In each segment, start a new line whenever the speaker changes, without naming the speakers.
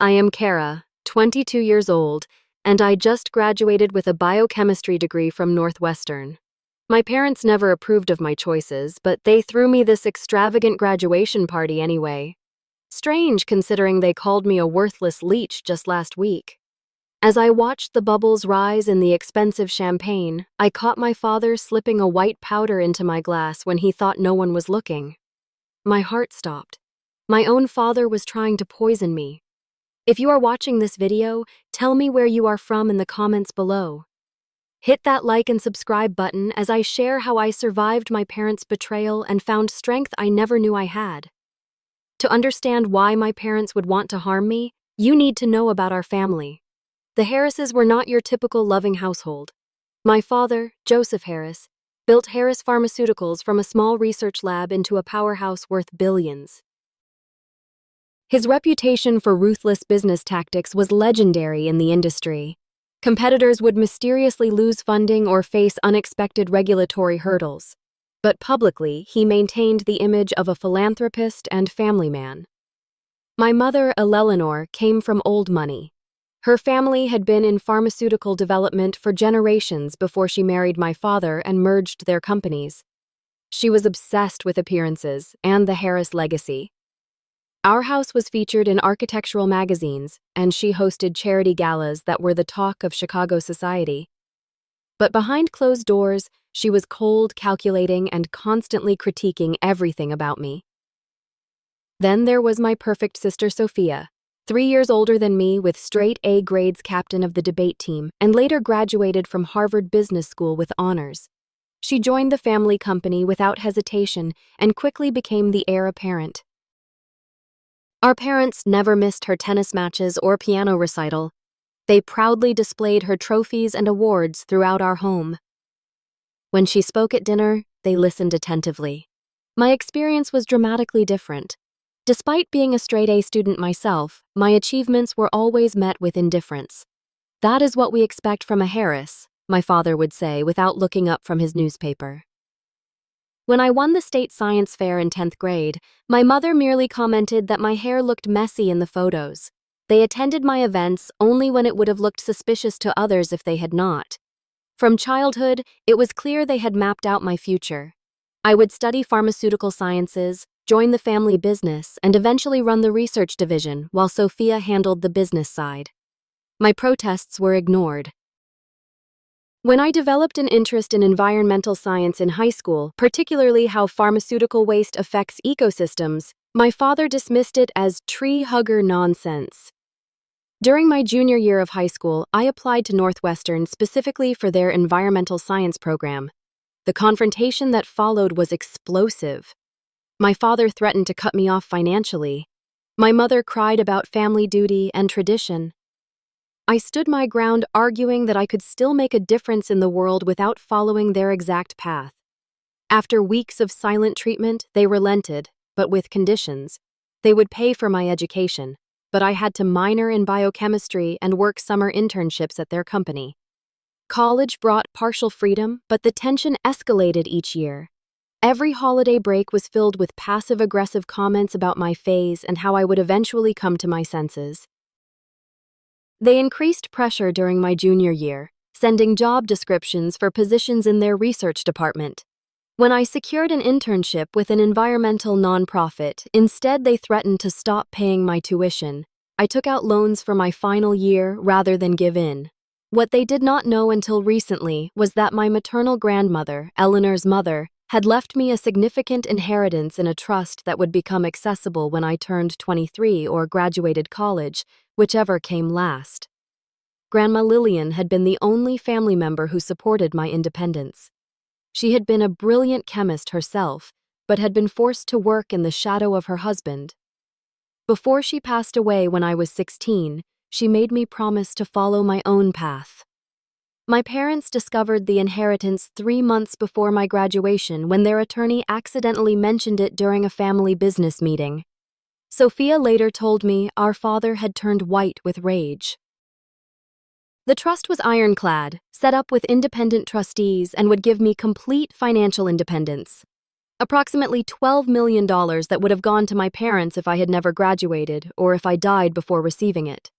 I am Kara, 22 years old, and I just graduated with a biochemistry degree from Northwestern. My parents never approved of my choices, but they threw me this extravagant graduation party anyway. Strange considering they called me a worthless leech just last week. As I watched the bubbles rise in the expensive champagne, I caught my father slipping a white powder into my glass when he thought no one was looking. My heart stopped. My own father was trying to poison me. If you are watching this video, tell me where you are from in the comments below. Hit that like and subscribe button as I share how I survived my parents' betrayal and found strength I never knew I had. To understand why my parents would want to harm me, you need to know about our family. The Harrises were not your typical loving household. My father, Joseph Harris, built Harris Pharmaceuticals from a small research lab into a powerhouse worth billions. His reputation for ruthless business tactics was legendary in the industry. Competitors would mysteriously lose funding or face unexpected regulatory hurdles. But publicly, he maintained the image of a philanthropist and family man. My mother, Eleanor, came from old money. Her family had been in pharmaceutical development for generations before she married my father and merged their companies. She was obsessed with appearances and the Harris legacy. Our house was featured in architectural magazines, and she hosted charity galas that were the talk of Chicago society. But behind closed doors, she was cold, calculating, and constantly critiquing everything about me. Then there was my perfect sister Sophia, 3 years older than me with straight A grades, captain of the debate team, and later graduated from Harvard Business School with honors. She joined the family company without hesitation and quickly became the heir apparent. Our parents never missed her tennis matches or piano recital. They proudly displayed her trophies and awards throughout our home. When she spoke at dinner, they listened attentively. My experience was dramatically different. Despite being a straight-A student myself, my achievements were always met with indifference. "That is what we expect from a Harris," my father would say without looking up from his newspaper. When I won the state science fair in 10th grade, my mother merely commented that my hair looked messy in the photos. They attended my events only when it would have looked suspicious to others if they had not. From childhood, it was clear they had mapped out my future. I would study pharmaceutical sciences, join the family business, and eventually run the research division while Sophia handled the business side. My protests were ignored. When I developed an interest in environmental science in high school, particularly how pharmaceutical waste affects ecosystems, my father dismissed it as tree-hugger nonsense. During my junior year of high school, I applied to Northwestern specifically for their environmental science program. The confrontation that followed was explosive. My father threatened to cut me off financially. My mother cried about family duty and tradition. I stood my ground, arguing that I could still make a difference in the world without following their exact path. After weeks of silent treatment, they relented, but with conditions. They would pay for my education, but I had to minor in biochemistry and work summer internships at their company. College brought partial freedom, but the tension escalated each year. Every holiday break was filled with passive-aggressive comments about my phase and how I would eventually come to my senses. They increased pressure during my junior year, sending job descriptions for positions in their research department. When I secured an internship with an environmental nonprofit, instead they threatened to stop paying my tuition. I took out loans for my final year rather than give in. What they did not know until recently was that my maternal grandmother, Eleanor's mother, had left me a significant inheritance in a trust that would become accessible when I turned 23 or graduated college, whichever came last. Grandma Lillian had been the only family member who supported my independence. She had been a brilliant chemist herself, but had been forced to work in the shadow of her husband. Before she passed away when I was 16, she made me promise to follow my own path. My parents discovered the inheritance 3 months before my graduation when their attorney accidentally mentioned it during a family business meeting. Sophia later told me our father had turned white with rage. The trust was ironclad, set up with independent trustees, and would give me complete financial independence. Approximately $12 million that would have gone to my parents if I had never graduated or if I died before receiving it.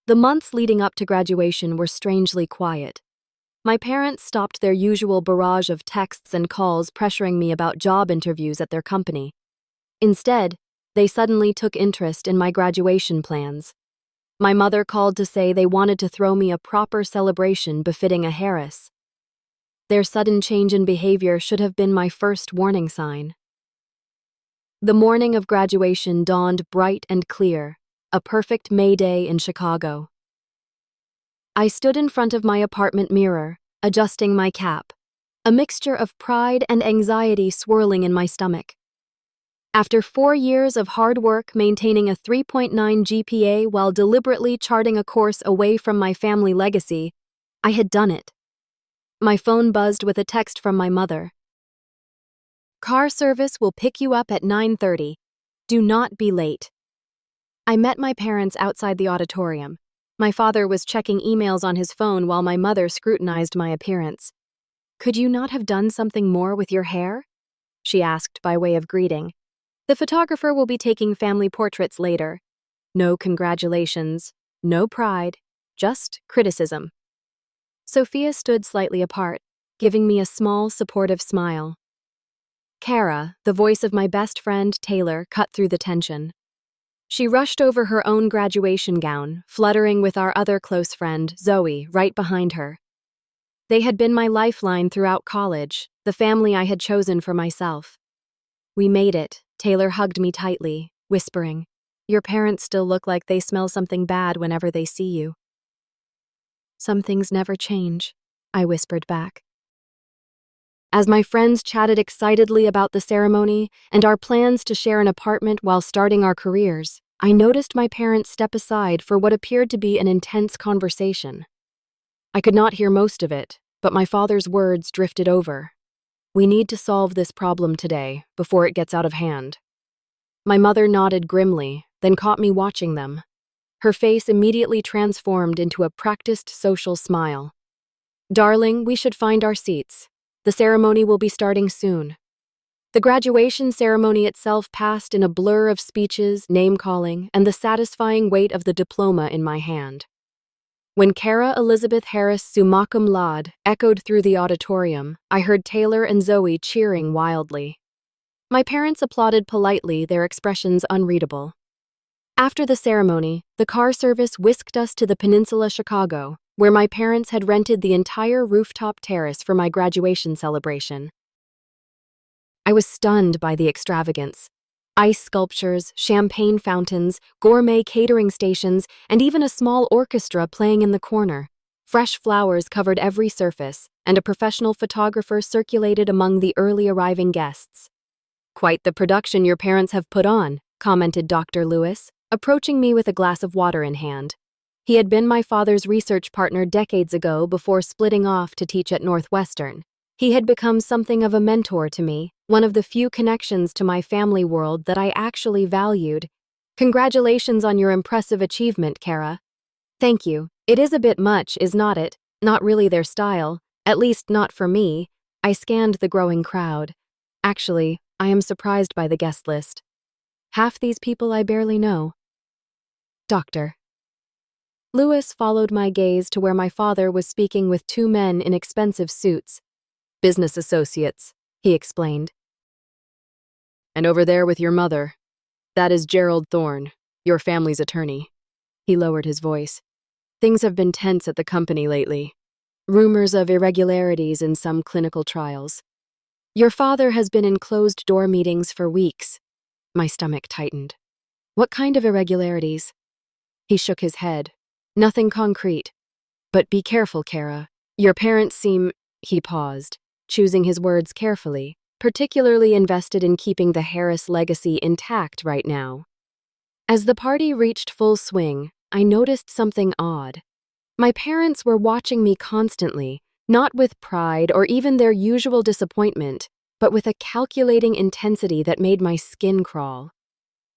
The months leading up to graduation were strangely quiet. My parents stopped their usual barrage of texts and calls pressuring me about job interviews at their company. Instead, they suddenly took interest in my graduation plans. My mother called to say they wanted to throw me a proper celebration befitting a heiress. Their sudden change in behavior should have been my first warning sign. The morning of graduation dawned bright and clear, a perfect May Day in Chicago. I stood in front of my apartment mirror, adjusting my cap, a mixture of pride and anxiety swirling in my stomach. After 4 years of hard work maintaining a 3.9 GPA while deliberately charting a course away from my family legacy, I had done it. My phone buzzed with a text from my mother. "Car service will pick you up at 9:30. Do not be late." I met my parents outside the auditorium. My father was checking emails on his phone while my mother scrutinized my appearance. "Could you not have done something more with your hair?" she asked by way of greeting. "The photographer will be taking family portraits later. No congratulations, no pride, just criticism." Sophia stood slightly apart, giving me a small, supportive smile. Kara, the voice of my best friend, Taylor, cut through the tension. She rushed over her own graduation gown, fluttering with our other close friend, Zoe, right behind her. They had been my lifeline throughout college, the family I had chosen for myself. "We made it," Taylor hugged me tightly, whispering, "Your parents still look like they smell something bad whenever they see you." "Some things never change," I whispered back. As my friends chatted excitedly about the ceremony and our plans to share an apartment while starting our careers, I noticed my parents step aside for what appeared to be an intense conversation. I could not hear most of it, but my father's words drifted over. "We need to solve this problem today, before it gets out of hand." My mother nodded grimly, then caught me watching them. Her face immediately transformed into a practiced social smile. "Darling, we should find our seats. The ceremony will be starting soon." The graduation ceremony itself passed in a blur of speeches, name-calling, and the satisfying weight of the diploma in my hand. When Kara Elizabeth Harris summa cum laude echoed through the auditorium, I heard Taylor and Zoe cheering wildly. My parents applauded politely, their expressions unreadable. After the ceremony, the car service whisked us to the Peninsula Chicago, where my parents had rented the entire rooftop terrace for my graduation celebration. I was stunned by the extravagance. Ice sculptures, champagne fountains, gourmet catering stations, and even a small orchestra playing in the corner. Fresh flowers covered every surface, and a professional photographer circulated among the early arriving guests. "Quite the production your parents have put on," commented Dr. Lewis, approaching me with a glass of water in hand. He had been my father's research partner decades ago before splitting off to teach at Northwestern. He had become something of a mentor to me, one of the few connections to my family world that I actually valued. "Congratulations on your impressive achievement, Kara." "Thank you. It is a bit much, is not it? Not really their style, at least not for me." I scanned the growing crowd. Actually, I am surprised by the guest list. Half these people I barely know. "Doctor." Lewis followed my gaze to where my father was speaking with 2 men in expensive suits. "Business associates," he explained. "And over there with your mother, that is Gerald Thorne, your family's attorney." He lowered his voice. "Things have been tense at the company lately. Rumors of irregularities in some clinical trials. Your father has been in closed-door meetings for weeks." My stomach tightened. "What kind of irregularities?" He shook his head. "Nothing concrete. But be careful, Kara. Your parents seem—" He paused, choosing his words carefully, particularly invested in keeping the Harris legacy intact right now. As the party reached full swing, I noticed something odd. My parents were watching me constantly, not with pride or even their usual disappointment, but with a calculating intensity that made my skin crawl.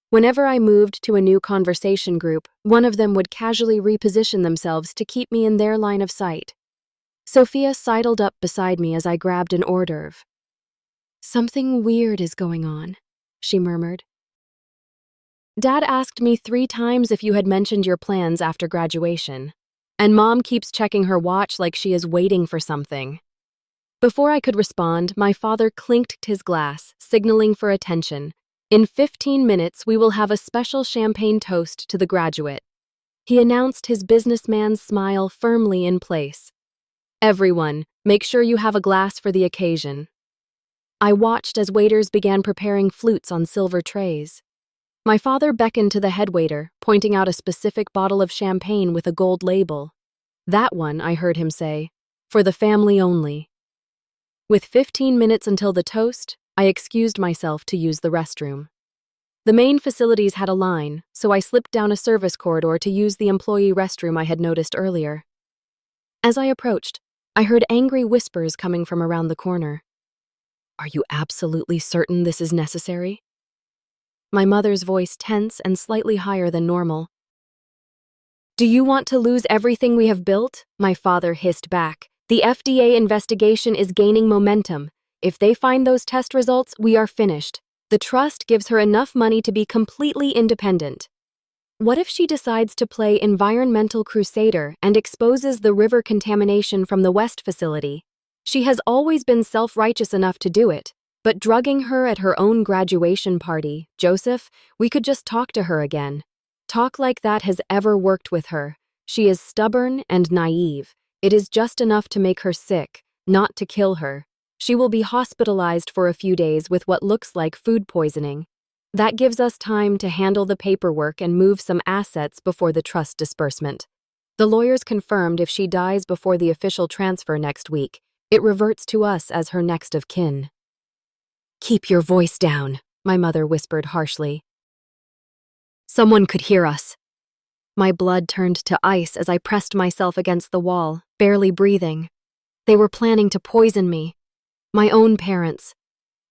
Whenever I moved to a new conversation group, one of them would casually reposition themselves to keep me in their line of sight. Sophia sidled up beside me as I grabbed an hors d'oeuvre. Something weird is going on, she murmured. Dad asked me 3 times if you had mentioned your plans after graduation, and Mom keeps checking her watch like she is waiting for something. Before I could respond, my father clinked his glass, signaling for attention. In 15 minutes, we will have a special champagne toast to the graduate. He announced, his businessman's smile firmly in place. Everyone, make sure you have a glass for the occasion. I watched as waiters began preparing flutes on silver trays. My father beckoned to the head waiter, pointing out a specific bottle of champagne with a gold label. That one, I heard him say, for the family only. With 15 minutes until the toast, I excused myself to use the restroom. The main facilities had a line, so I slipped down a service corridor to use the employee restroom I had noticed earlier. As I approached, I heard angry whispers coming from around the corner. Are you absolutely certain this is necessary? My mother's voice tense and slightly higher than normal. Do you want to lose everything we have built? My father hissed back. The FDA investigation is gaining momentum. If they find those test results, we are finished. The trust gives her enough money to be completely independent. What if she decides to play environmental crusader and exposes the river contamination from the West facility? She has always been self-righteous enough to do it, but drugging her at her own graduation party, Joseph, we could just talk to her again. Talk like that has ever worked with her. She is stubborn and naive. It is just enough to make her sick, not to kill her. She will be hospitalized for a few days with what looks like food poisoning. That gives us time to handle the paperwork and move some assets before the trust disbursement. The lawyers confirmed if she dies before the official transfer next week, it reverts to us as her next of kin. Keep your voice down, my mother whispered harshly. Someone could hear us. My blood turned to ice as I pressed myself against the wall, barely breathing. They were planning to poison me. My own parents.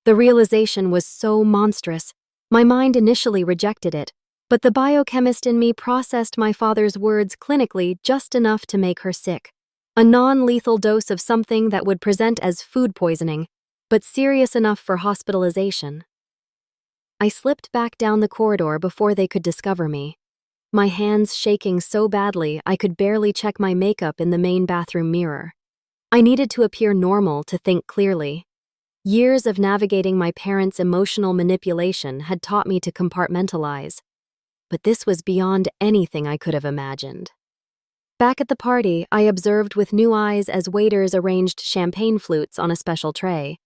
The realization was so monstrous. My mind initially rejected it, but the biochemist in me processed my father's words clinically just enough to make her sick. A non-lethal dose of something that would present as food poisoning, but serious enough for hospitalization. I slipped back down the corridor before they could discover me. My hands shaking so badly I could barely check my makeup in the main bathroom mirror. I needed to appear normal to think clearly. Years of navigating my parents' emotional manipulation had taught me to compartmentalize. But this was beyond anything I could have imagined. Back at the party, I observed with new eyes as waiters arranged champagne flutes on a special tray.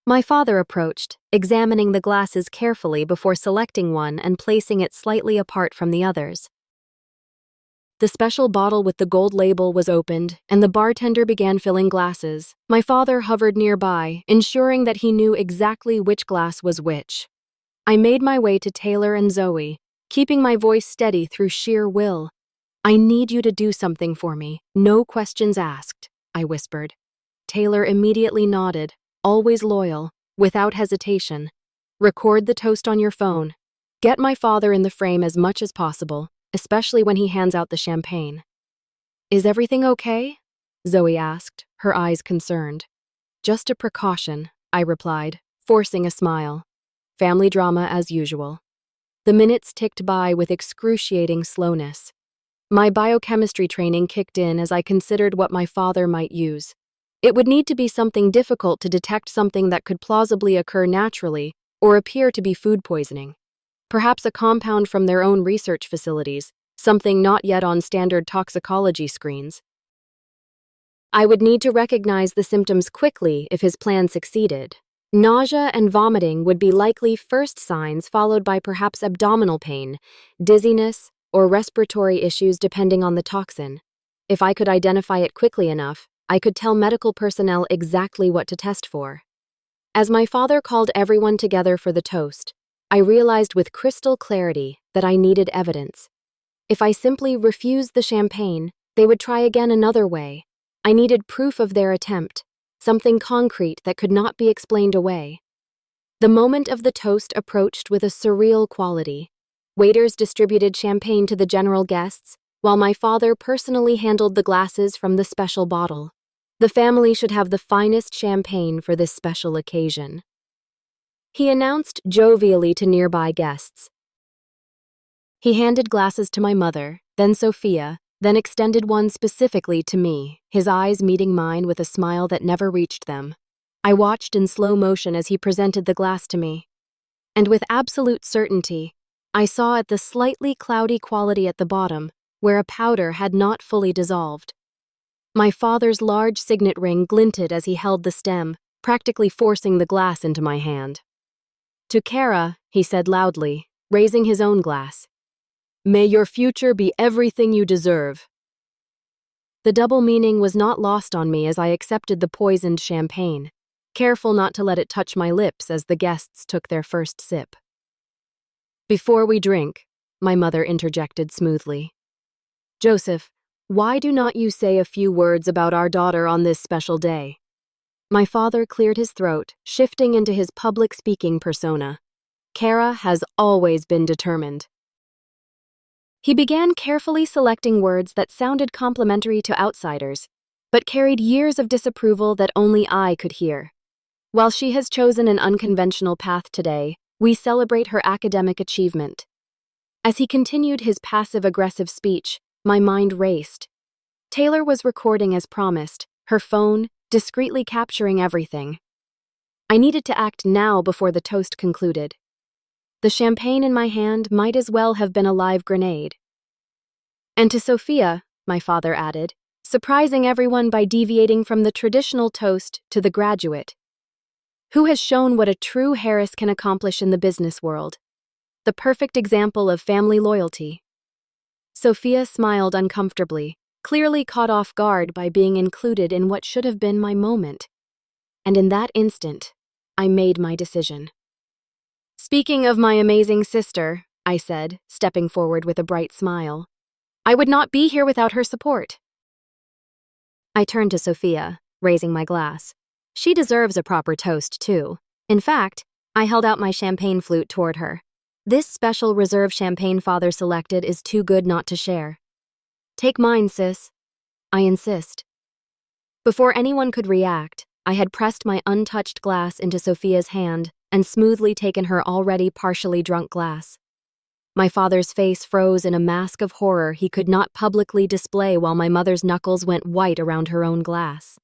My father approached, examining the glasses carefully before selecting one and placing it slightly apart from the others. The special bottle with the gold label was opened, and the bartender began filling glasses. My father hovered nearby, ensuring that he knew exactly which glass was which. I made my way to Taylor and Zoe, keeping my voice steady through sheer will. I need you to do something for me, no questions asked, I whispered. Taylor immediately nodded, always loyal, without hesitation. Record the toast on your phone. Get my father in the frame as much as possible, especially when he hands out the champagne. Is everything okay? Zoe asked, her eyes concerned. Just a precaution, I replied, forcing a smile. Family drama as usual. The minutes ticked by with excruciating slowness. My biochemistry training kicked in as I considered what my father might use. It would need to be something difficult to detect something that could plausibly occur naturally or appear to be food poisoning. Perhaps a compound from their own research facilities, something not yet on standard toxicology screens. I would need to recognize the symptoms quickly if his plan succeeded. Nausea and vomiting would be likely first signs, followed by perhaps abdominal pain, dizziness, or respiratory issues depending on the toxin. If I could identify it quickly enough, I could tell medical personnel exactly what to test for. As my father called everyone together for the toast, I realized with crystal clarity that I needed evidence. If I simply refused the champagne, they would try again another way. I needed proof of their attempt, something concrete that could not be explained away. The moment of the toast approached with a surreal quality. Waiters distributed champagne to the general guests, while my father personally handled the glasses from the special bottle. The family should have the finest champagne for this special occasion. he announced jovially to nearby guests. He handed glasses to my mother, then Sophia, then extended one specifically to me, his eyes meeting mine with a smile that never reached them. I watched in slow motion as he presented the glass to me. And with absolute certainty, I saw at the slightly cloudy quality at the bottom, where a powder had not fully dissolved. My father's large signet ring glinted as he held the stem, practically forcing the glass into my hand. To Kara, he said loudly, raising his own glass. May your future be everything you deserve. The double meaning was not lost on me as I accepted the poisoned champagne, careful not to let it touch my lips as the guests took their first sip. Before we drink, my mother interjected smoothly. Joseph, why do not you say a few words about our daughter on this special day? My father cleared his throat, shifting into his public speaking persona. Kara has always been determined. He began carefully selecting words that sounded complimentary to outsiders, but carried years of disapproval that only I could hear. While she has chosen an unconventional path today, we celebrate her academic achievement. As he continued his passive-aggressive speech, my mind raced. Taylor was recording as promised, her phone discreetly capturing everything. I needed to act now before the toast concluded. The champagne in my hand might as well have been a live grenade. And to Sophia, my father added, surprising everyone by deviating from the traditional toast to the graduate, who has shown what a true Harris can accomplish in the business world. The perfect example of family loyalty. Sophia smiled uncomfortably, clearly caught off guard by being included in what should have been my moment. And in that instant, I made my decision. Speaking of my amazing sister, I said, stepping forward with a bright smile, I would not be here without her support. I turned to Sophia, raising my glass. She deserves a proper toast, too. In fact, I held out my champagne flute toward her. This special reserve champagne father selected is too good not to share. Take mine, sis. I insist. Before anyone could react, I had pressed my untouched glass into Sophia's hand and smoothly taken her already partially drunk glass. My father's face froze in a mask of horror he could not publicly display while my mother's knuckles went white around her own glass.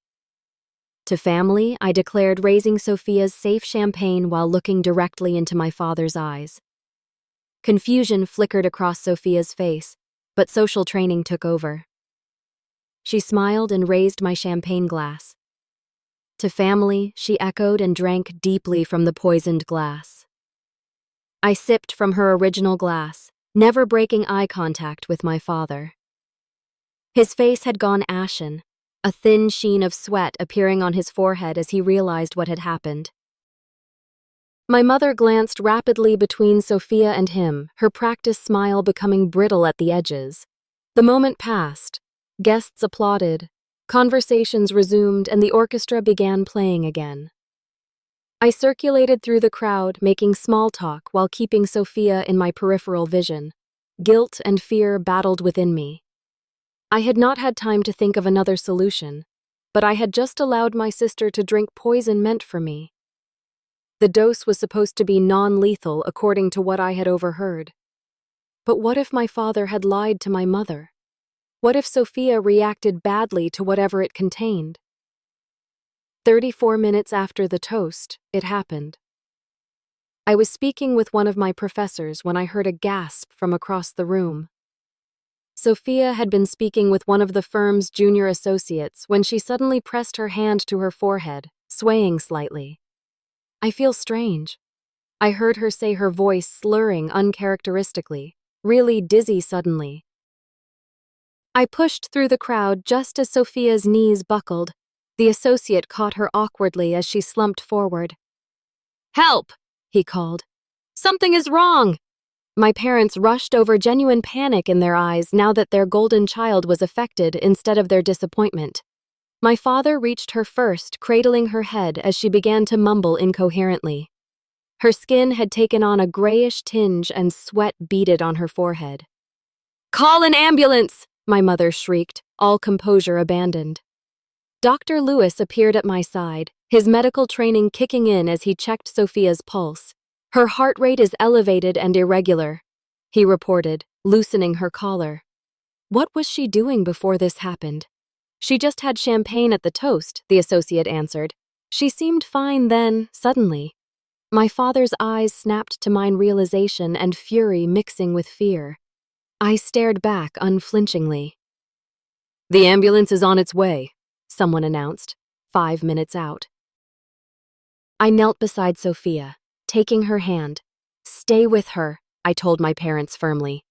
To family, I declared raising Sophia's safe champagne while looking directly into my father's eyes. Confusion flickered across Sophia's face, but social training took over. She smiled and raised my champagne glass. To family, she echoed and drank deeply from the poisoned glass. I sipped from her original glass, never breaking eye contact with my father. His face had gone ashen, a thin sheen of sweat appearing on his forehead as he realized what had happened. My mother glanced rapidly between Sophia and him, her practiced smile becoming brittle at the edges. The moment passed. Guests applauded. Conversations resumed and the orchestra began playing again. I circulated through the crowd, making small talk while keeping Sophia in my peripheral vision. Guilt and fear battled within me. I had not had time to think of another solution, but I had just allowed my sister to drink poison meant for me. The dose was supposed to be non-lethal according to what I had overheard. But what if my father had lied to my mother? What if Sophia reacted badly to whatever it contained? 34 minutes after the toast, it happened. I was speaking with one of my professors when I heard a gasp from across the room. Sophia had been speaking with one of the firm's junior associates when she suddenly pressed her hand to her forehead, swaying slightly. I feel strange. I heard her say, her voice slurring uncharacteristically, really dizzy suddenly. I pushed through the crowd just as Sophia's knees buckled. The associate caught her awkwardly as she slumped forward. "Help!" he called. "Something is wrong!" My parents rushed over, genuine panic in their eyes now that their golden child was affected instead of their disappointment. My father reached her first, cradling her head as she began to mumble incoherently. Her skin had taken on a grayish tinge and sweat beaded on her forehead. "Call an ambulance!" my mother shrieked, all composure abandoned. Dr. Lewis appeared at my side, his medical training kicking in as he checked Sophia's pulse. Her heart rate is elevated and irregular, he reported, loosening her collar. What was she doing before this happened? She just had champagne at the toast, the associate answered. She seemed fine then, suddenly. My father's eyes snapped to mine, realization and fury mixing with fear. I stared back unflinchingly. The ambulance is on its way, someone announced, 5 minutes out. I knelt beside Sophia, taking her hand. Stay with her, I told my parents firmly.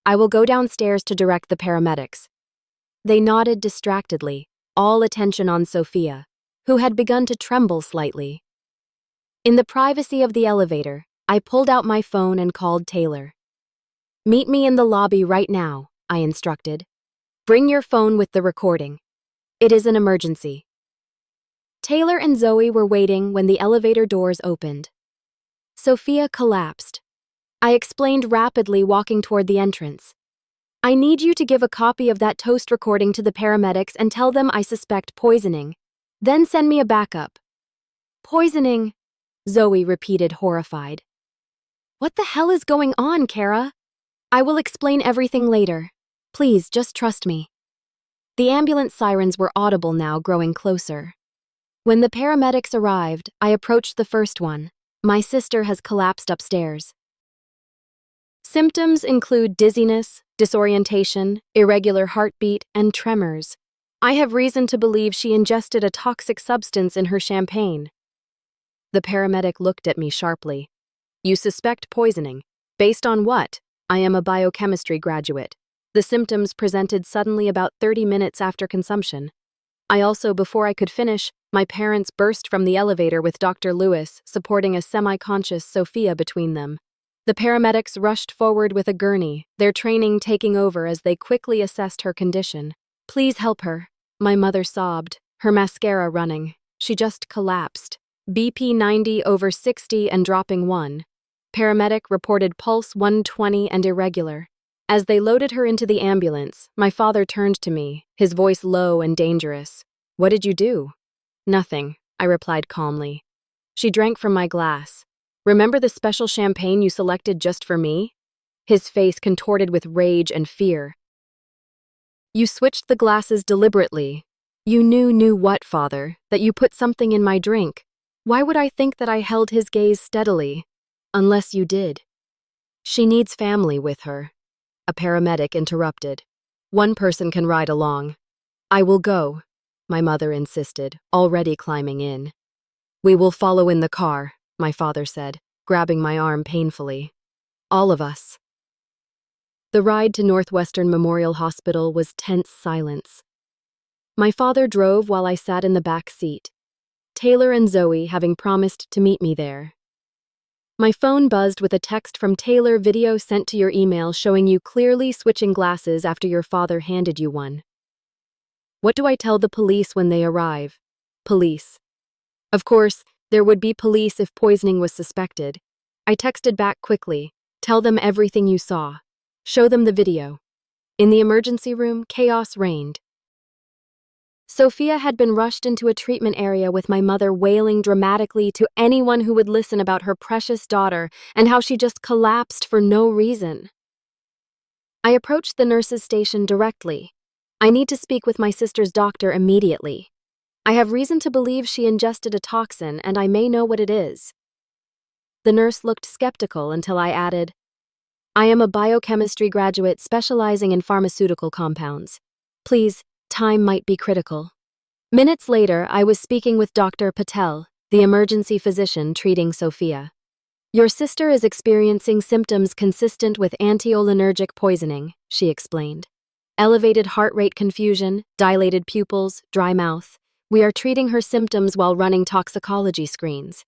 I will go downstairs to direct the paramedics. They nodded distractedly, all attention on Sophia, who had begun to tremble slightly. In the privacy of the elevator, I pulled out my phone and called Taylor. Meet me in the lobby right now, I instructed. Bring your phone with the recording. It is an emergency. Taylor and Zoe were waiting when the elevator doors opened. Sophia collapsed. I explained rapidly, walking toward the entrance. I need you to give a copy of that toast recording to the paramedics and tell them I suspect poisoning. Then send me a backup. Poisoning, Zoe repeated, horrified. What the hell is going on, Kara? I will explain everything later. Please, just trust me. The ambulance sirens were audible now, growing closer. When the paramedics arrived, I approached the first one. My sister has collapsed upstairs. Symptoms include dizziness, disorientation, irregular heartbeat, and tremors. I have reason to believe she ingested a toxic substance in her champagne. The paramedic looked at me sharply. You suspect poisoning. Based on what? I am a biochemistry graduate. The symptoms presented suddenly about 30 minutes after consumption. Before I could finish, my parents burst from the elevator with Dr. Lewis supporting a semi-conscious Sophia between them. The paramedics rushed forward with a gurney, their training taking over as they quickly assessed her condition. Please help her, my mother sobbed, her mascara running. She just collapsed. BP 90/60 and dropping 1. Paramedic reported pulse 120 and irregular. As they loaded her into the ambulance, my father turned to me, his voice low and dangerous. What did you do? Nothing, I replied calmly. She drank from my glass. Remember the special champagne you selected just for me? His face contorted with rage and fear. You switched the glasses deliberately. You knew what, Father? That you put something in my drink. Why would I think that I held his gaze steadily? Unless you did. She needs family with her. A paramedic interrupted. One person can ride along. I will go, my mother insisted, already climbing in. We will follow in the car, my father said, grabbing my arm painfully. All of us. The ride to Northwestern Memorial Hospital was tense silence. My father drove while I sat in the back seat, Taylor and Zoe having promised to meet me there. My phone buzzed with a text from Taylor, video sent to your email showing you clearly switching glasses after your father handed you one. What do I tell the police when they arrive? Police. Of course, there would be police if poisoning was suspected. I texted back quickly. Tell them everything you saw. Show them the video. In the emergency room, chaos reigned. Sophia had been rushed into a treatment area with my mother wailing dramatically to anyone who would listen about her precious daughter and how she just collapsed for no reason. I approached the nurse's station directly. I need to speak with my sister's doctor immediately. I have reason to believe she ingested a toxin and I may know what it is. The nurse looked skeptical until I added, I am a biochemistry graduate specializing in pharmaceutical compounds. Please, time might be critical. Minutes later, I was speaking with Dr. Patel, the emergency physician treating Sophia. Your sister is experiencing symptoms consistent with anticholinergic poisoning, she explained. Elevated heart rate, confusion, dilated pupils, dry mouth. We are treating her symptoms while running toxicology screens.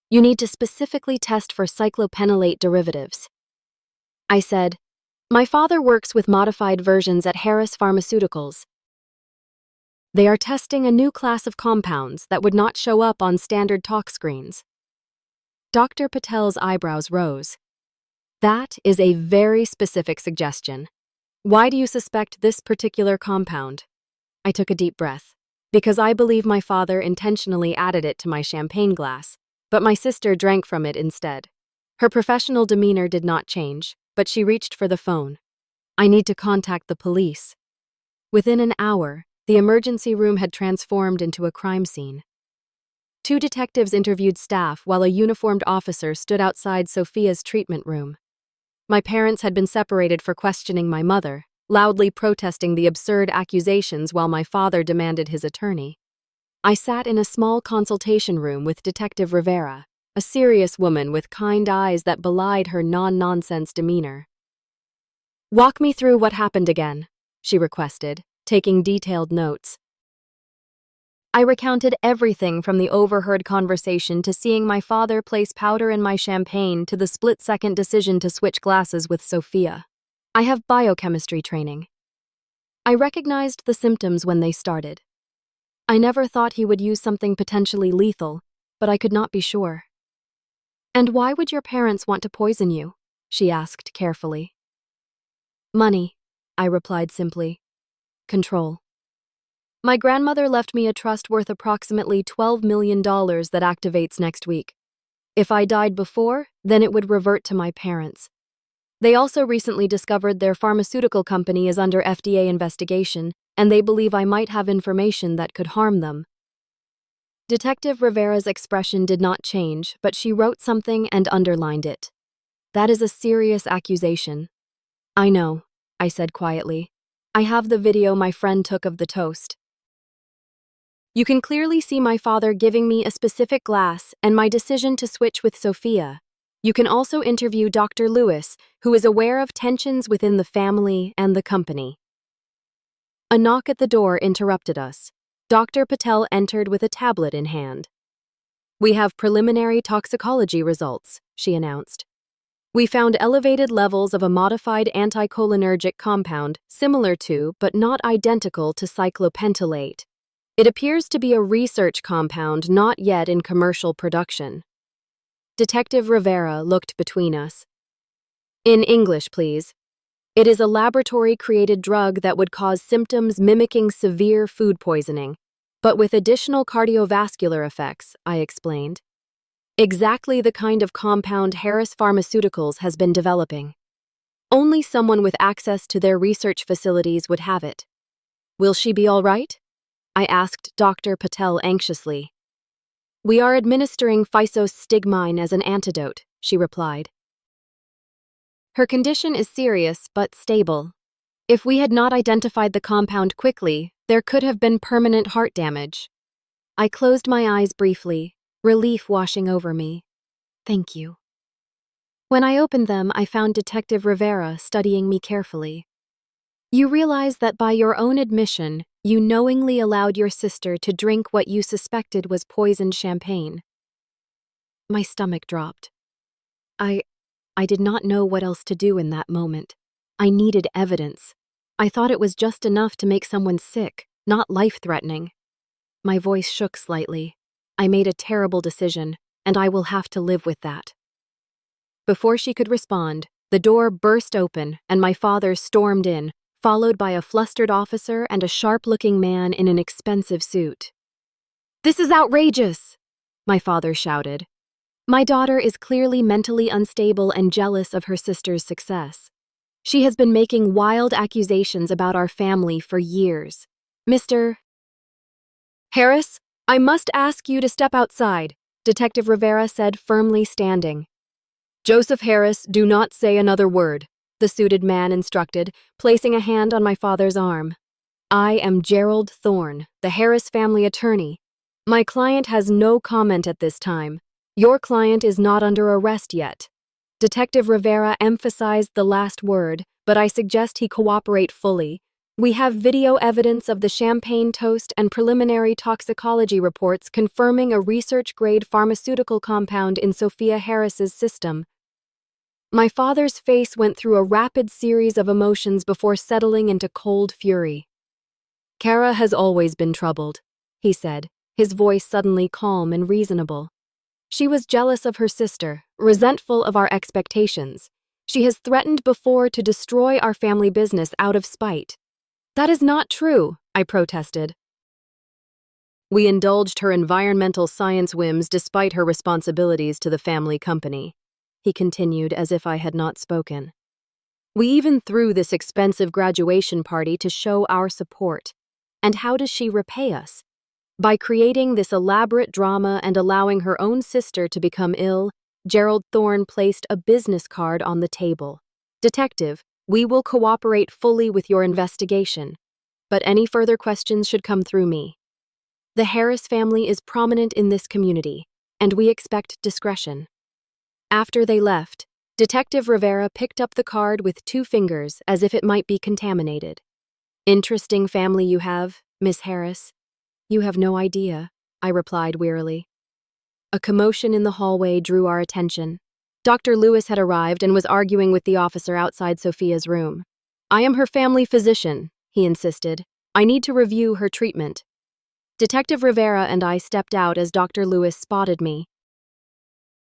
You need to specifically test for cyclophenolate derivatives. I said, my father works with modified versions at Harris Pharmaceuticals. They are testing a new class of compounds that would not show up on standard tox screens. Dr. Patel's eyebrows rose. That is a very specific suggestion. Why do you suspect this particular compound? I took a deep breath. because I believe my father intentionally added it to my champagne glass, but my sister drank from it instead. Her professional demeanor did not change, but she reached for the phone. I need to contact the police. Within an hour, the emergency room had transformed into a crime scene. 2 detectives interviewed staff while a uniformed officer stood outside Sophia's treatment room. My parents had been separated for questioning my mother, loudly protesting the absurd accusations while my father demanded his attorney. I sat in a small consultation room with Detective Rivera, a serious woman with kind eyes that belied her non-nonsense demeanor. "Walk me through what happened again," she requested, taking detailed notes. I recounted everything from the overheard conversation to seeing my father place powder in my champagne to the split-second decision to switch glasses with Sophia. I have biochemistry training. I recognized the symptoms when they started. I never thought he would use something potentially lethal, but I could not be sure. "And why would your parents want to poison you?" she asked carefully. "Money," I replied simply. "Control. My grandmother left me a trust worth approximately $12 million that activates next week. If I died before, then it would revert to my parents. They also recently discovered their pharmaceutical company is under FDA investigation, and they believe I might have information that could harm them." Detective Rivera's expression did not change, but she wrote something and underlined it. "That is a serious accusation." "I know," I said quietly. "I have the video my friend took of the toast. You can clearly see my father giving me a specific glass and my decision to switch with Sophia. You can also interview Dr. Lewis, who is aware of tensions within the family and the company." A knock at the door interrupted us. Dr. Patel entered with a tablet in hand. "We have preliminary toxicology results," she announced. "We found elevated levels of a modified anticholinergic compound similar to, but not identical to cyclopentolate. It appears to be a research compound not yet in commercial production." Detective Rivera looked between us. "In English, please. It is a laboratory-created drug that would cause symptoms mimicking severe food poisoning, but with additional cardiovascular effects," I explained. "Exactly the kind of compound Harris Pharmaceuticals has been developing. Only someone with access to their research facilities would have it." "Will she be all right?" I asked Dr. Patel anxiously. "We are administering physostigmine as an antidote," she replied. "Her condition is serious but stable. If we had not identified the compound quickly, there could have been permanent heart damage." I closed my eyes briefly, relief washing over me. "Thank you." When I opened them, I found Detective Rivera studying me carefully. "You realize that by your own admission, you knowingly allowed your sister to drink what you suspected was poisoned champagne." My stomach dropped. I did not know what else to do in that moment. I needed evidence. I thought it was just enough to make someone sick, not life-threatening. My voice shook slightly. I made a terrible decision, and I will have to live with that. Before she could respond, the door burst open and my father stormed in, followed by a flustered officer and a sharp-looking man in an expensive suit. "This is outrageous!" my father shouted. "My daughter is clearly mentally unstable and jealous of her sister's success. She has been making wild accusations about our family for years. Mr. Harris, I must ask you to step outside," Detective Rivera said, firmly standing. "Joseph Harris, do not say another word," the suited man instructed, placing a hand on my father's arm. "I am Gerald Thorne, the Harris family attorney. My client has no comment at this time. Your client is not under arrest yet." Detective Rivera emphasized the last word, but I suggest he cooperate fully. "We have video evidence of the champagne toast and preliminary toxicology reports confirming a research-grade pharmaceutical compound in Sophia Harris's system." My father's face went through a rapid series of emotions before settling into cold fury. "Kara has always been troubled," he said, his voice suddenly calm and reasonable. "She was jealous of her sister, resentful of our expectations. She has threatened before to destroy our family business out of spite." "That is not true," I protested. We indulged her environmental science whims despite her responsibilities to the family company," he continued as if I had not spoken. "We even threw this expensive graduation party to show our support. And how does she repay us? By creating this elaborate drama and allowing her own sister to become ill, Gerald Thorne placed a business card on the table. 'Detective, we will cooperate fully with your investigation, but any further questions should come through me. The Harris family is prominent in this community, and we expect discretion.'" After they left, Detective Rivera picked up the card with 2 fingers as if it might be contaminated. "Interesting family you have, Miss Harris." "You have no idea," I replied wearily. A commotion in the hallway drew our attention. Dr. Lewis had arrived and was arguing with the officer outside Sophia's room. "I am her family physician," he insisted. "I need to review her treatment." Detective Rivera and I stepped out as Dr. Lewis spotted me.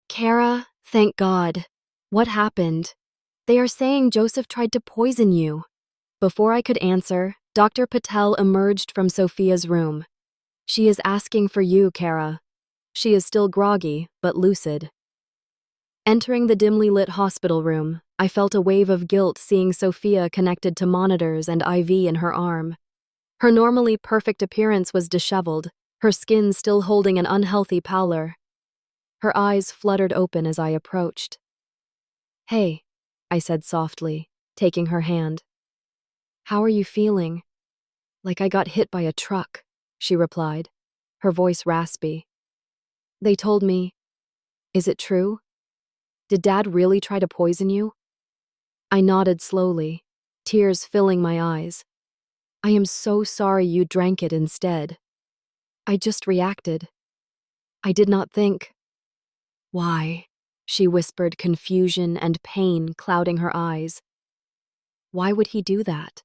"Kara, thank God. What happened? They are saying Joseph tried to poison you." Before I could answer, Dr. Patel emerged from Sophia's room. "She is asking for you, Kara." She is still groggy, but lucid. Entering the dimly lit hospital room, I felt a wave of guilt seeing Sophia connected to monitors and IV in her arm. Her normally perfect appearance was disheveled, her skin still holding an unhealthy pallor. Her eyes fluttered open as I approached. "Hey," I said softly, taking her hand. "How are you feeling?" "Like I got hit by a truck," she replied, her voice raspy. "They told me." "Is it true? Did Dad really try to poison you?" I nodded slowly, tears filling my eyes. "I am so sorry you drank it instead. I just reacted. I did not think." "Why?" she whispered, confusion and pain clouding her eyes. "Why would he do that?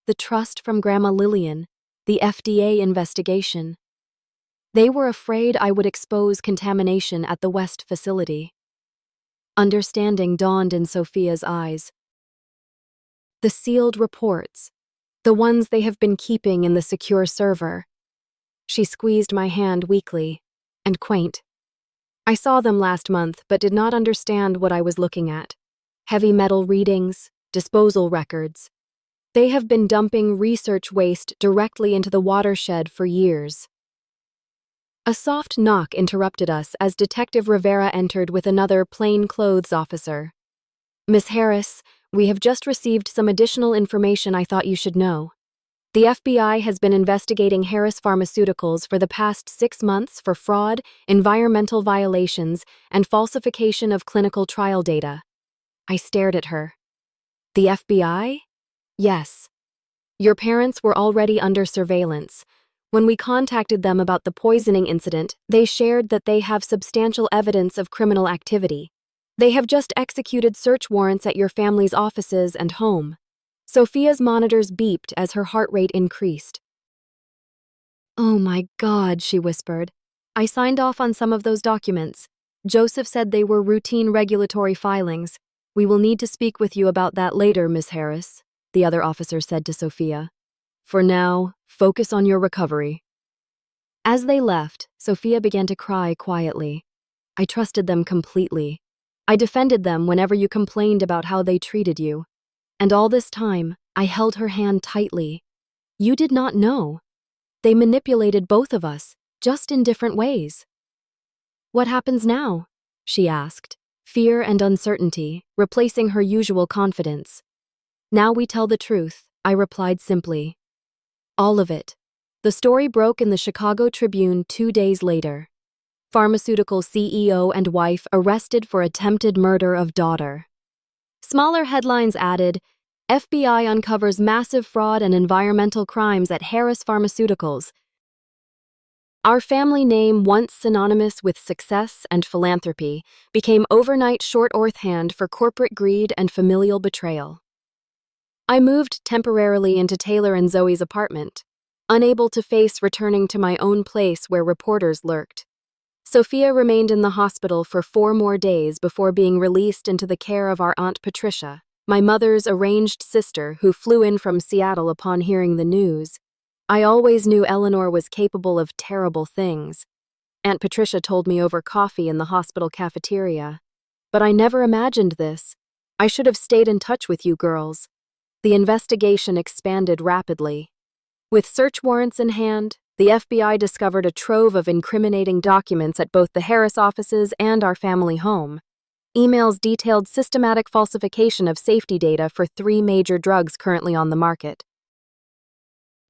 The trust from Grandma Lillian, the FDA investigation. They were afraid I would expose contamination at the West facility." Understanding dawned in Sophia's eyes. "The sealed reports, the ones they have been keeping in the secure server." She squeezed my hand weakly, and quaint. "I saw them last month but did not understand what I was looking at. Heavy metal readings, disposal records. They have been dumping research waste directly into the watershed for years." A soft knock interrupted us as Detective Rivera entered with another plainclothes officer. "Miss Harris, we have just received some additional information I thought you should know. The FBI has been investigating Harris Pharmaceuticals for the past 6 months for fraud, environmental violations, and falsification of clinical trial data." I stared at her. "The FBI?" "Yes. Your parents were already under surveillance. When we contacted them about the poisoning incident, they shared that they have substantial evidence of criminal activity. They have just executed search warrants at your family's offices and home." Sophia's monitors beeped as her heart rate increased. "Oh my God," she whispered. "I signed off on some of those documents. Joseph said they were routine regulatory filings. We will need to speak with you about that later, Miss Harris," the other officer said to Sophia. "For now, focus on your recovery." As they left, Sophia began to cry quietly. I trusted them completely. I defended them whenever you complained about how they treated you. And all this time, I held her hand tightly. You did not know. They manipulated both of us, just in different ways. "What happens now?" she asked, fear and uncertainty replacing her usual confidence. "Now we tell the truth," I replied simply. "All of it." The story broke in the Chicago Tribune 2 days later. Pharmaceutical CEO and wife arrested for attempted murder of daughter. Smaller headlines added, "FBI uncovers massive fraud and environmental crimes at Harris Pharmaceuticals." Our family name, once synonymous with success and philanthropy, became overnight shorthand for corporate greed and familial betrayal. I moved temporarily into Taylor and Zoe's apartment, unable to face returning to my own place where reporters lurked. Sophia remained in the hospital for 4 more days before being released into the care of our Aunt Patricia, my mother's arranged sister who flew in from Seattle upon hearing the news. I always knew Eleanor was capable of terrible things. Aunt Patricia told me over coffee in the hospital cafeteria. But I never imagined this. I should have stayed in touch with you girls. The investigation expanded rapidly. With search warrants in hand, the FBI discovered a trove of incriminating documents at both the Harris offices and our family home. Emails detailed systematic falsification of safety data for 3 major drugs currently on the market.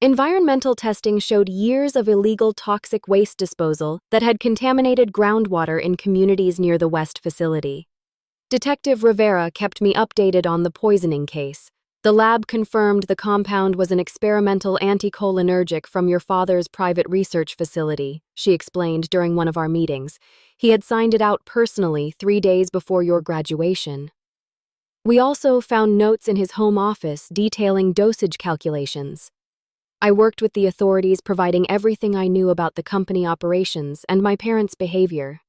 Environmental testing showed years of illegal toxic waste disposal that had contaminated groundwater in communities near the West facility. Detective Rivera kept me updated on the poisoning case. The lab confirmed the compound was an experimental anticholinergic from your father's private research facility, she explained during one of our meetings. He had signed it out personally 3 days before your graduation. We also found notes in his home office detailing dosage calculations. I worked with the authorities, providing everything I knew about the company operations and my parents' behavior.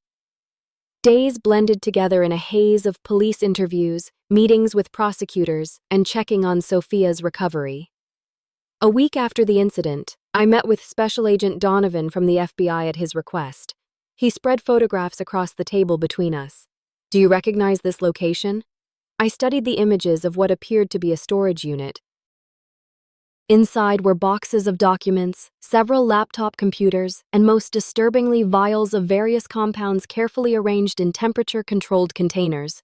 Days blended together in a haze of police interviews, meetings with prosecutors, and checking on Sophia's recovery. A week after the incident, I met with Special Agent Donovan from the FBI at his request. He spread photographs across the table between us. Do you recognize this location? I studied the images of what appeared to be a storage unit. Inside were boxes of documents, several laptop computers, and most disturbingly vials of various compounds carefully arranged in temperature-controlled containers.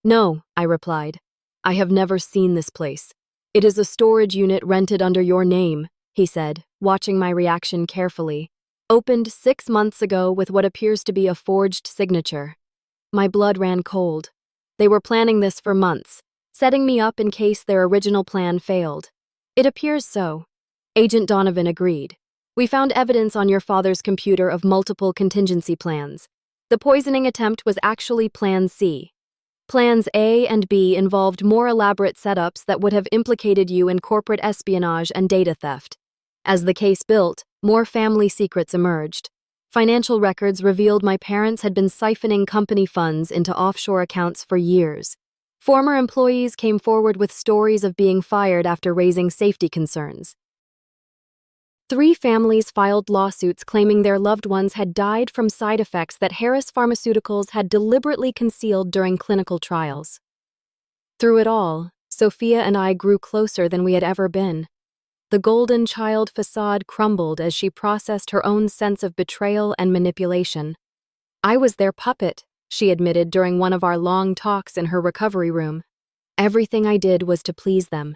No, I replied. I have never seen this place. It is a storage unit rented under your name, he said, watching my reaction carefully. Opened 6 months ago with what appears to be a forged signature. My blood ran cold. They were planning this for months, setting me up in case their original plan failed. It appears so. Agent Donovan agreed. We found evidence on your father's computer of multiple contingency plans. The poisoning attempt was actually Plan C. Plans A and B involved more elaborate setups that would have implicated you in corporate espionage and data theft. As the case built, more family secrets emerged. Financial records revealed my parents had been siphoning company funds into offshore accounts for years. Former employees came forward with stories of being fired after raising safety concerns. 3 families filed lawsuits claiming their loved ones had died from side effects that Harris Pharmaceuticals had deliberately concealed during clinical trials. Through it all, Sophia and I grew closer than we had ever been. The golden child facade crumbled as she processed her own sense of betrayal and manipulation. I was their puppet, she admitted during one of our long talks in her recovery room. Everything I did was to please them.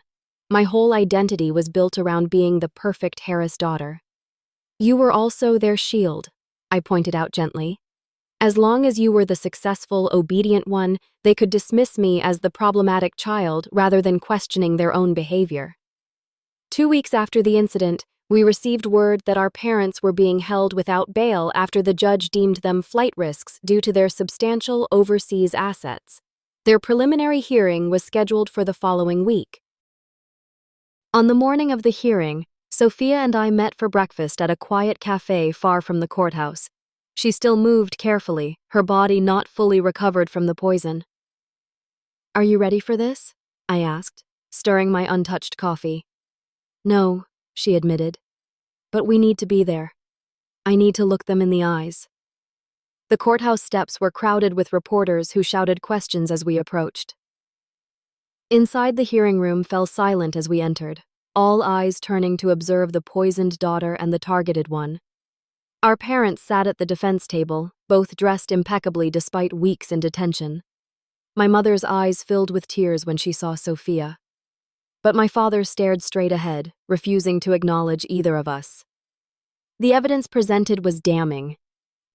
My whole identity was built around being the perfect Harris daughter. You were also their shield, I pointed out gently. As long as you were the successful, obedient one, they could dismiss me as the problematic child rather than questioning their own behavior. 2 weeks after the incident, we received word that our parents were being held without bail after the judge deemed them flight risks due to their substantial overseas assets. Their preliminary hearing was scheduled for the following week. On the morning of the hearing, Sophia and I met for breakfast at a quiet cafe far from the courthouse. She still moved carefully, her body not fully recovered from the poison. Are you ready for this? I asked, stirring my untouched coffee. No, she admitted. But we need to be there. I need to look them in the eyes. The courthouse steps were crowded with reporters who shouted questions as we approached. Inside the hearing room fell silent as we entered, all eyes turning to observe the poisoned daughter and the targeted one. Our parents sat at the defense table, both dressed impeccably despite weeks in detention. My mother's eyes filled with tears when she saw Sophia. But my father stared straight ahead, refusing to acknowledge either of us. The evidence presented was damning.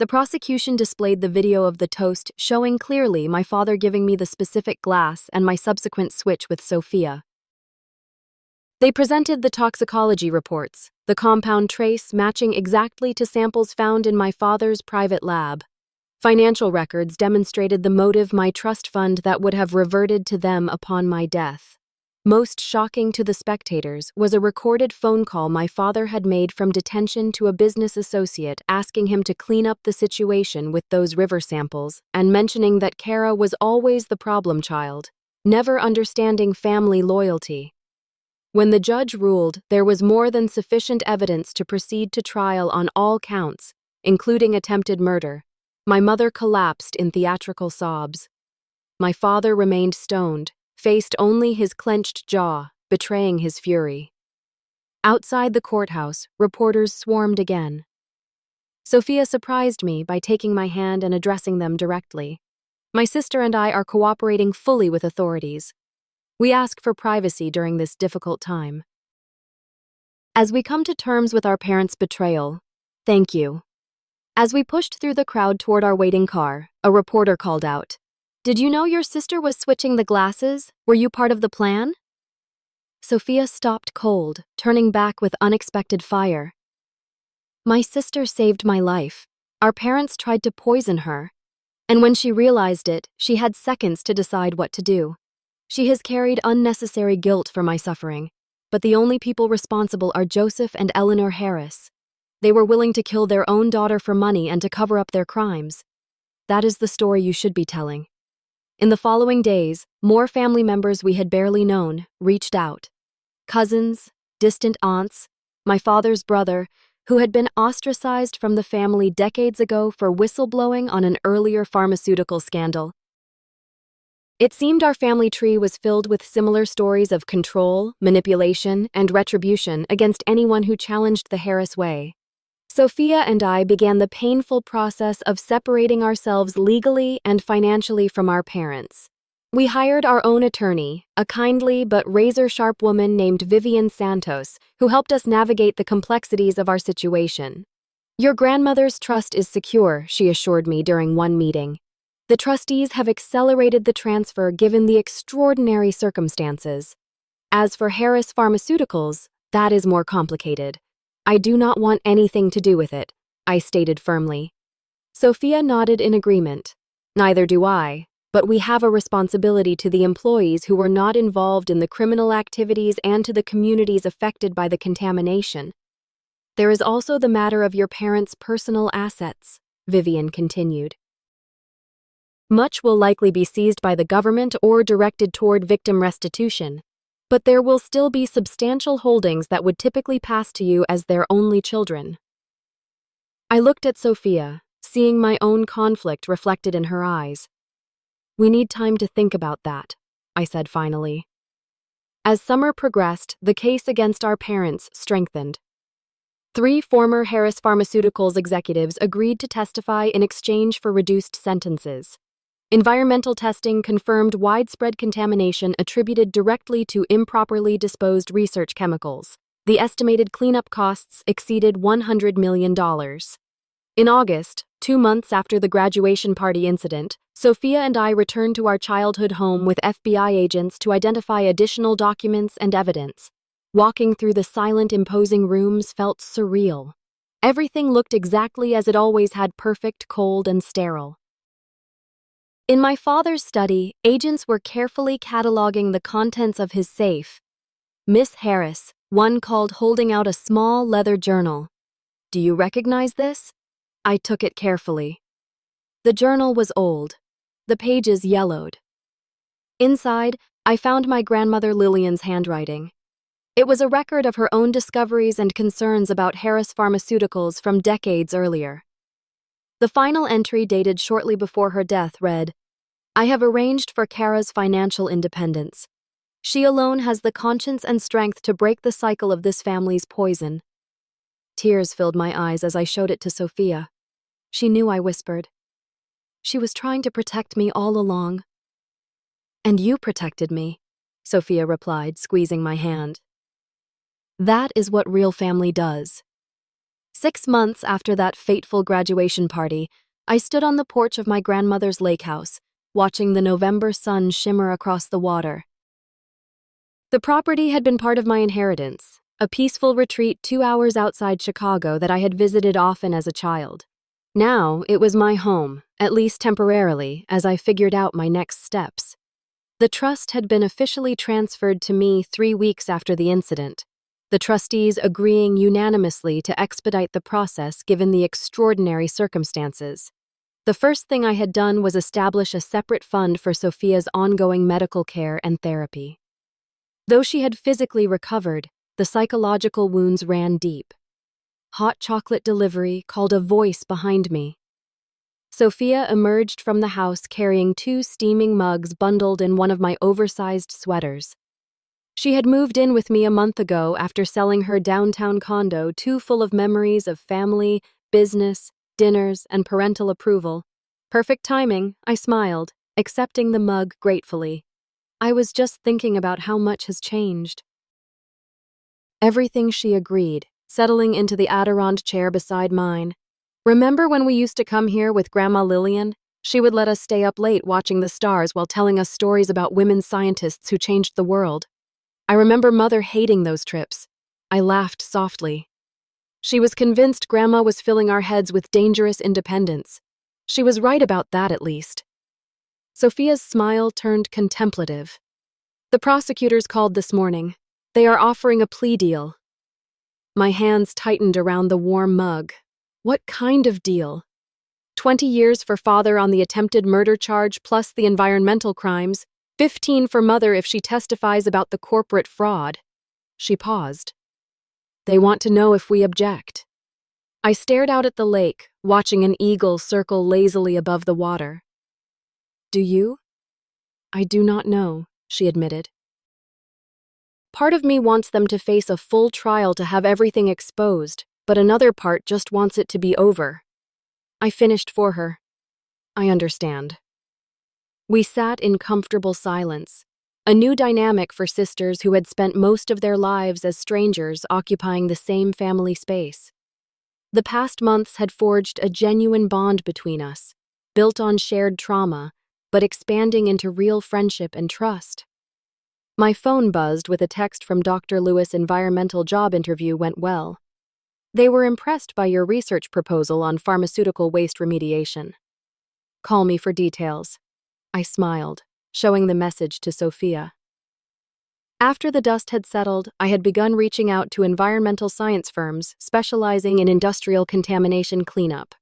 The prosecution displayed the video of the toast, showing clearly my father giving me the specific glass and my subsequent switch with Sophia. They presented the toxicology reports, the compound trace matching exactly to samples found in my father's private lab. Financial records demonstrated the motive my trust fund that would have reverted to them upon my death. Most shocking to the spectators was a recorded phone call my father had made from detention to a business associate asking him to clean up the situation with those river samples and mentioning that Kara was always the problem child, never understanding family loyalty. When the judge ruled there was more than sufficient evidence to proceed to trial on all counts, including attempted murder, my mother collapsed in theatrical sobs. My father remained stoned, faced only his clenched jaw, betraying his fury. Outside the courthouse, reporters swarmed again. Sophia surprised me by taking my hand and addressing them directly. My sister and I are cooperating fully with authorities. We ask for privacy during this difficult time. As we come to terms with our parents' betrayal, thank you. As we pushed through the crowd toward our waiting car, a reporter called out, "Did you know your sister was switching the glasses? Were you part of the plan?" Sophia stopped cold, turning back with unexpected fire. My sister saved my life. Our parents tried to poison her. And when she realized it, she had seconds to decide what to do. She has carried unnecessary guilt for my suffering, but the only people responsible are Joseph and Eleanor Harris. They were willing to kill their own daughter for money and to cover up their crimes. That is the story you should be telling. In the following days, more family members we had barely known reached out. Cousins, distant aunts, my father's brother, who had been ostracized from the family decades ago for whistleblowing on an earlier pharmaceutical scandal. It seemed our family tree was filled with similar stories of control, manipulation, and retribution against anyone who challenged the Harris way. Sophia and I began the painful process of separating ourselves legally and financially from our parents. We hired our own attorney, a kindly but razor-sharp woman named Vivian Santos, who helped us navigate the complexities of our situation. "Your grandmother's trust is secure," she assured me during one meeting. "The trustees have accelerated the transfer given the extraordinary circumstances. As for Harris Pharmaceuticals, that is more complicated. I do not want anything to do with it," I stated firmly. Sophia nodded in agreement. "Neither do I. But we have a responsibility to the employees who were not involved in the criminal activities and to the communities affected by the contamination. There is also the matter of your parents' personal assets," Vivian continued. "Much will likely be seized by the government or directed toward victim restitution, but there will still be substantial holdings that would typically pass to you as their only children." I looked at Sophia, seeing my own conflict reflected in her eyes. "We need time to think about that," I said finally. As summer progressed, the case against our parents strengthened. 3 former Harris Pharmaceuticals executives agreed to testify in exchange for reduced sentences. Environmental testing confirmed widespread contamination attributed directly to improperly disposed research chemicals. The estimated cleanup costs exceeded $100 million. In August, 2 months after the graduation party incident, Sophia and I returned to our childhood home with FBI agents to identify additional documents and evidence. Walking through the silent, imposing rooms felt surreal. Everything looked exactly as it always had, perfect, cold, and sterile. In my father's study, agents were carefully cataloging the contents of his safe. "Miss Harris," one called, holding out a small leather journal. "Do you recognize this?" I took it carefully. The journal was old. The pages yellowed. Inside, I found my grandmother Lillian's handwriting. It was a record of her own discoveries and concerns about Harris Pharmaceuticals from decades earlier. The final entry, dated shortly before her death, read, "I have arranged for Kara's financial independence. She alone has the conscience and strength to break the cycle of this family's poison." Tears filled my eyes as I showed it to Sophia. She knew, I whispered. "She was trying to protect me all along." "And you protected me," Sophia replied, squeezing my hand. "That is what real family does." 6 months after that fateful graduation party, I stood on the porch of my grandmother's lake house, watching the November sun shimmer across the water. The property had been part of my inheritance, a peaceful retreat 2 hours outside Chicago that I had visited often as a child. Now it was my home, at least temporarily, as I figured out my next steps. The trust had been officially transferred to me 3 weeks after the incident, the trustees agreeing unanimously to expedite the process given the extraordinary circumstances. The first thing I had done was establish a separate fund for Sophia's ongoing medical care and therapy. Though she had physically recovered, the psychological wounds ran deep. Hot chocolate delivery called a voice behind me. Sophia emerged from the house carrying 2 steaming mugs bundled in one of my oversized sweaters. She had moved in with me a month ago after selling her downtown condo, too full of memories of family, business, dinners, and parental approval. Perfect timing, I smiled, accepting the mug gratefully. I was just thinking about how much has changed. Everything, she agreed, settling into the Adirondack chair beside mine. Remember when we used to come here with Grandma Lillian? She would let us stay up late watching the stars while telling us stories about women scientists who changed the world. I remember Mother hating those trips. I laughed softly. She was convinced Grandma was filling our heads with dangerous independence. She was right about that, at least. Sophia's smile turned contemplative. The prosecutors called this morning. They are offering a plea deal. My hands tightened around the warm mug. What kind of deal? 20 years for father on the attempted murder charge plus the environmental crimes, 15 for mother if she testifies about the corporate fraud. She paused. They want to know if we object. I stared out at the lake, watching an eagle circle lazily above the water. Do you? I do not know, she admitted. Part of me wants them to face a full trial to have everything exposed, but another part just wants it to be over. I finished for her. I understand. We sat in comfortable silence, a new dynamic for sisters who had spent most of their lives as strangers occupying the same family space. The past months had forged a genuine bond between us, built on shared trauma, but expanding into real friendship and trust. My phone buzzed with a text from Dr. Lewis' environmental job interview went well. They were impressed by your research proposal on pharmaceutical waste remediation. Call me for details. I smiled, showing the message to Sophia. After the dust had settled, I had begun reaching out to environmental science firms specializing in industrial contamination cleanup.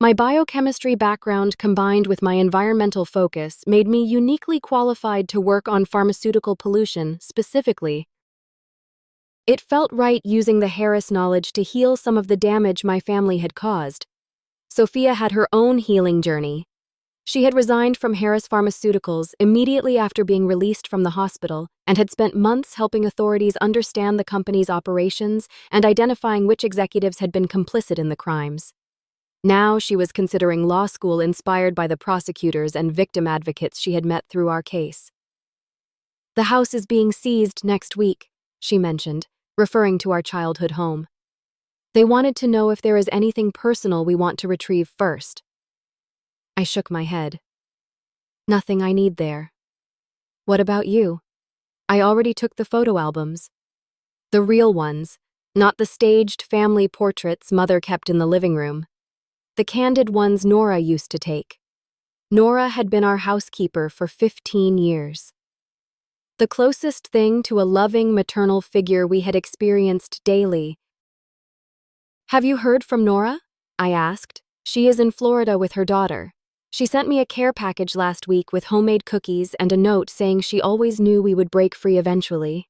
My biochemistry background combined with my environmental focus made me uniquely qualified to work on pharmaceutical pollution specifically. It felt right using the Harris knowledge to heal some of the damage my family had caused. Sophia had her own healing journey. She had resigned from Harris Pharmaceuticals immediately after being released from the hospital and had spent months helping authorities understand the company's operations and identifying which executives had been complicit in the crimes. Now she was considering law school inspired by the prosecutors and victim advocates she had met through our case. The house is being seized next week, she mentioned, referring to our childhood home. They wanted to know if there is anything personal we want to retrieve first. I shook my head. Nothing I need there. What about you? I already took the photo albums. The real ones, not the staged family portraits Mother kept in the living room. The candid ones Nora used to take. Nora had been our housekeeper for 15 years. The closest thing to a loving maternal figure we had experienced daily. Have you heard from Nora? I asked. She is in Florida with her daughter. She sent me a care package last week with homemade cookies and a note saying she always knew we would break free eventually.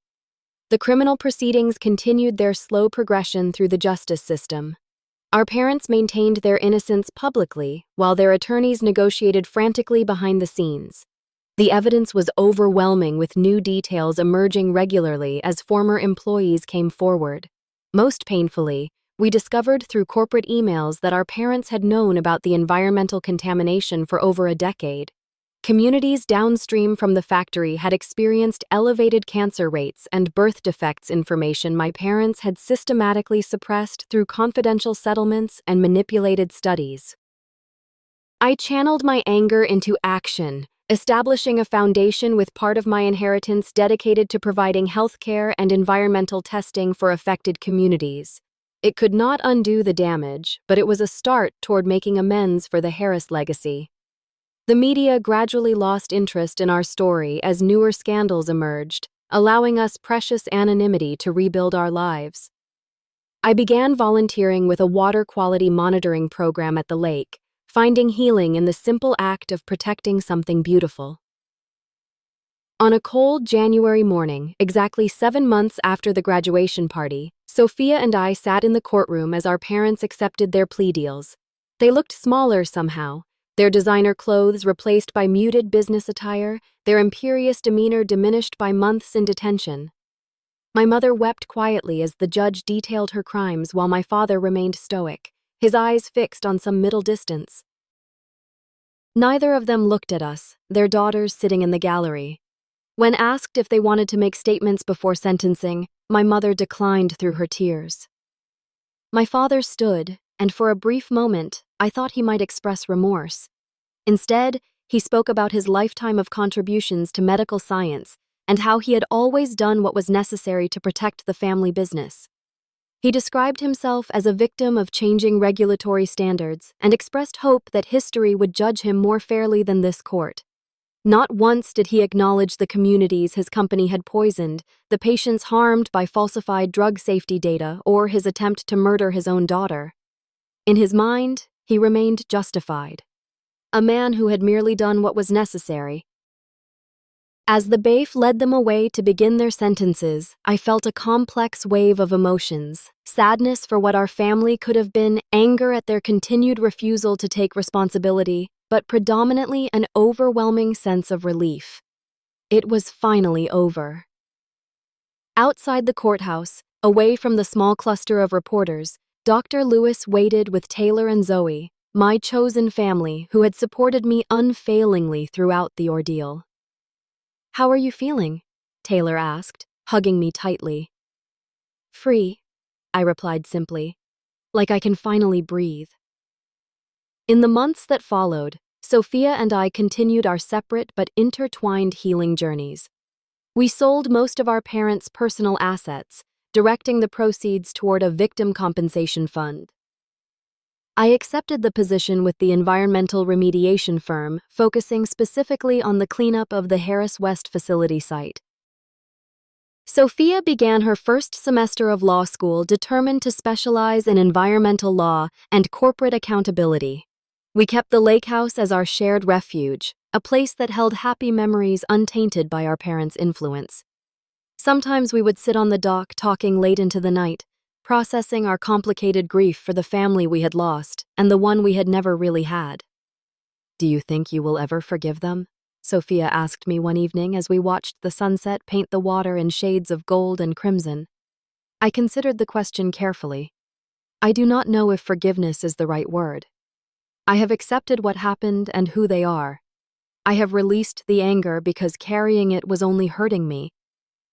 The criminal proceedings continued their slow progression through the justice system. Our parents maintained their innocence publicly, while their attorneys negotiated frantically behind the scenes. The evidence was overwhelming, with new details emerging regularly as former employees came forward. Most painfully, we discovered through corporate emails that our parents had known about the environmental contamination for over a decade. Communities downstream from the factory had experienced elevated cancer rates and birth defects information my parents had systematically suppressed through confidential settlements and manipulated studies. I channeled my anger into action, establishing a foundation with part of my inheritance dedicated to providing healthcare and environmental testing for affected communities. It could not undo the damage, but it was a start toward making amends for the Harris legacy. The media gradually lost interest in our story as newer scandals emerged, allowing us precious anonymity to rebuild our lives. I began volunteering with a water quality monitoring program at the lake, finding healing in the simple act of protecting something beautiful. On a cold January morning, exactly 7 months after the graduation party, Sophia and I sat in the courtroom as our parents accepted their plea deals. They looked smaller somehow, their designer clothes replaced by muted business attire, their imperious demeanor diminished by months in detention. My mother wept quietly as the judge detailed her crimes while my father remained stoic, his eyes fixed on some middle distance. Neither of them looked at us, their daughters sitting in the gallery. When asked if they wanted to make statements before sentencing, my mother declined through her tears. My father stood, and for a brief moment, I thought he might express remorse. Instead, he spoke about his lifetime of contributions to medical science and how he had always done what was necessary to protect the family business. He described himself as a victim of changing regulatory standards and expressed hope that history would judge him more fairly than this court. Not once did he acknowledge the communities his company had poisoned, the patients harmed by falsified drug safety data, or his attempt to murder his own daughter. In his mind, he remained justified. A man who had merely done what was necessary. As the bailiff led them away to begin their sentences, I felt a complex wave of emotions: sadness for what our family could have been, anger at their continued refusal to take responsibility, but predominantly an overwhelming sense of relief. It was finally over. Outside the courthouse, away from the small cluster of reporters, Dr. Lewis waited with Taylor and Zoe, my chosen family who had supported me unfailingly throughout the ordeal. "How are you feeling?" Taylor asked, hugging me tightly. "Free," I replied simply, "like I can finally breathe." In the months that followed, Sophia and I continued our separate but intertwined healing journeys. We sold most of our parents' personal assets, directing the proceeds toward a victim compensation fund. I accepted the position with the environmental remediation firm, focusing specifically on the cleanup of the Harris West facility site. Sophia began her first semester of law school determined to specialize in environmental law and corporate accountability. We kept the lake house as our shared refuge, a place that held happy memories untainted by our parents' influence. Sometimes we would sit on the dock talking late into the night, processing our complicated grief for the family we had lost and the one we had never really had. "Do you think you will ever forgive them?" Sophia asked me one evening as we watched the sunset paint the water in shades of gold and crimson. I considered the question carefully. I do not know if forgiveness is the right word. I have accepted what happened and who they are. I have released the anger because carrying it was only hurting me.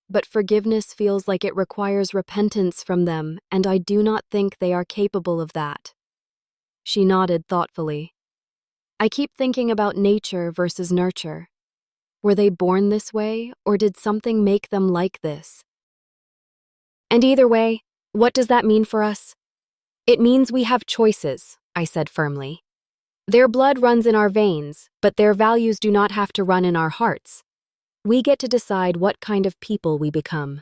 But forgiveness feels like it requires repentance from them, and I do not think they are capable of that. She nodded thoughtfully. I keep thinking about nature versus nurture. Were they born this way, or did something make them like this? And either way, what does that mean for us? It means we have choices, I said firmly. Their blood runs in our veins, but their values do not have to run in our hearts. We get to decide what kind of people we become.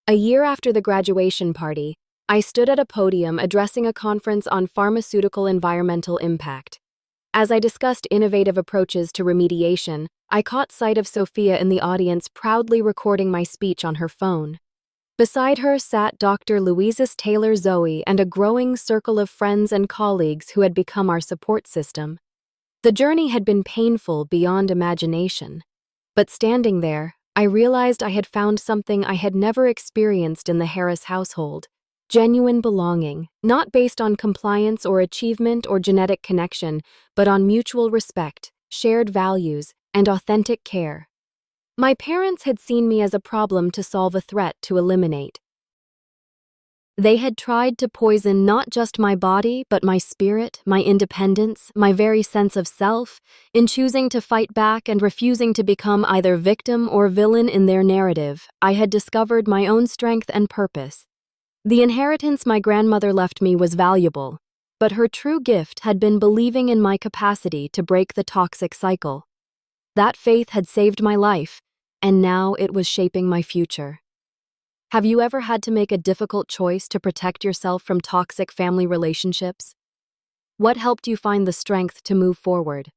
A year after the graduation party, I stood at a podium addressing a conference on pharmaceutical environmental impact. As I discussed innovative approaches to remediation, I caught sight of Sophia in the audience proudly recording my speech on her phone. Beside her sat Dr. Louises Taylor Zoe and a growing circle of friends and colleagues who had become our support system. The journey had been painful beyond imagination. But standing there, I realized I had found something I had never experienced in the Harris household: genuine belonging, not based on compliance or achievement or genetic connection, but on mutual respect, shared values, and authentic care. My parents had seen me as a problem to solve, a threat to eliminate. They had tried to poison not just my body, but my spirit, my independence, my very sense of self, in choosing to fight back and refusing to become either victim or villain in their narrative. I had discovered my own strength and purpose. The inheritance my grandmother left me was valuable, but her true gift had been believing in my capacity to break the toxic cycle. That faith had saved my life, and now it was shaping my future. Have you ever had to make a difficult choice to protect yourself from toxic family relationships? What helped you find the strength to move forward?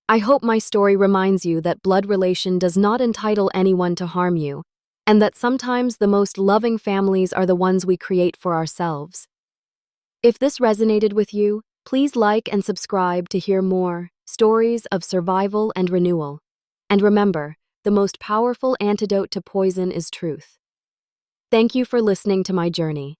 I hope my story reminds you that blood relation does not entitle anyone to harm you, and that sometimes the most loving families are the ones we create for ourselves. If this resonated with you, please like and subscribe to hear more stories of survival and renewal. And remember, the most powerful antidote to poison is truth. Thank you for listening to my journey.